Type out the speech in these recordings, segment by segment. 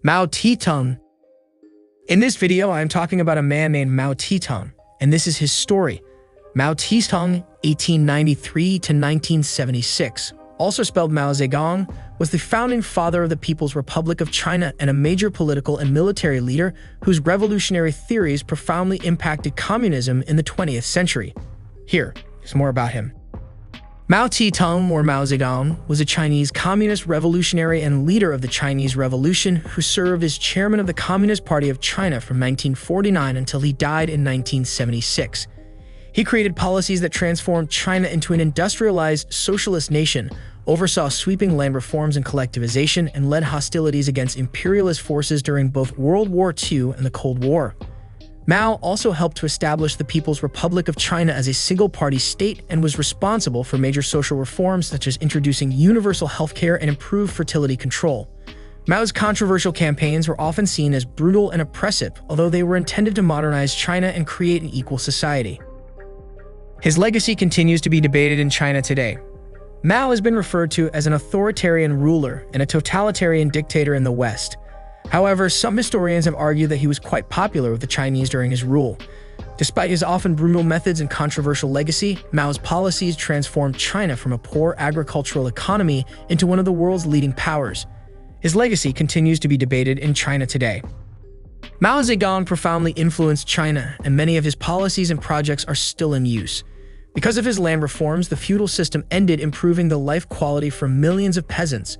Mao Tse Tung. In this video, I am talking about a man named Mao Tse Tung, and this is his story. Mao Tse Tung, 1893 to 1976, also spelled Mao Zedong, was the founding father of the People's Republic of China and a major political and military leader whose revolutionary theories profoundly impacted communism in the 20th century. Here is more about him. Mao Tse Tung, or Mao Zedong, was a Chinese communist revolutionary and leader of the Chinese Revolution who served as chairman of the Communist Party of China from 1949 until he died in 1976. He created policies that transformed China into an industrialized socialist nation, oversaw sweeping land reforms and collectivization, and led hostilities against imperialist forces during both World War II and the Cold War. Mao also helped to establish the People's Republic of China as a single-party state and was responsible for major social reforms such as introducing universal healthcare and improved fertility control. Mao's controversial campaigns were often seen as brutal and oppressive, although they were intended to modernize China and create an equal society. His legacy continues to be debated in China today. Mao has been referred to as an authoritarian ruler and a totalitarian dictator in the West. However, some historians have argued that he was quite popular with the Chinese during his rule. Despite his often brutal methods and controversial legacy, Mao's policies transformed China from a poor agricultural economy into one of the world's leading powers. His legacy continues to be debated in China today. Mao Zedong profoundly influenced China, and many of his policies and projects are still in use. Because of his land reforms, the feudal system ended, improving the life quality for millions of peasants.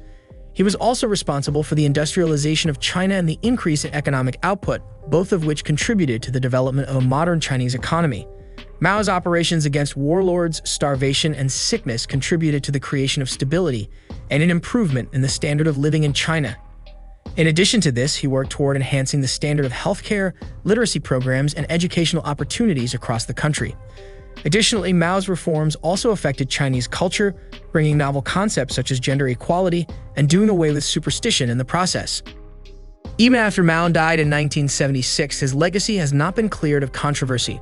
He was also responsible for the industrialization of China and the increase in economic output, both of which contributed to the development of a modern Chinese economy. Mao's operations against warlords, starvation, and sickness contributed to the creation of stability and an improvement in the standard of living in China. In addition to this, he worked toward enhancing the standard of healthcare, literacy programs, and educational opportunities across the country. Additionally, Mao's reforms also affected Chinese culture, bringing novel concepts such as gender equality and doing away with superstition in the process. Even after Mao died in 1976, his legacy has not been cleared of controversy.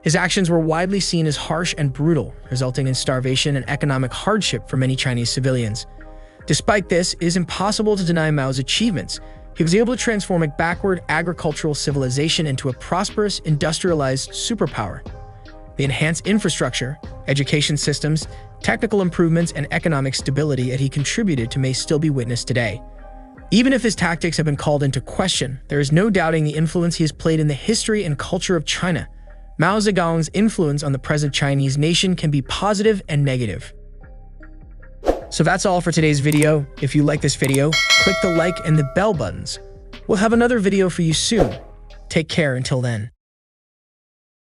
His actions were widely seen as harsh and brutal, resulting in starvation and economic hardship for many Chinese civilians. Despite this, it is impossible to deny Mao's achievements. He was able to transform a backward agricultural civilization into a prosperous, industrialized superpower. The enhanced infrastructure, education systems, technical improvements, and economic stability that he contributed to may still be witnessed today. Even if his tactics have been called into question, there is no doubting the influence he has played in the history and culture of China. Mao Zedong's influence on the present Chinese nation can be positive and negative. So that's all for today's video. If you like this video, click the like and the bell buttons. We'll have another video for you soon. Take care until then.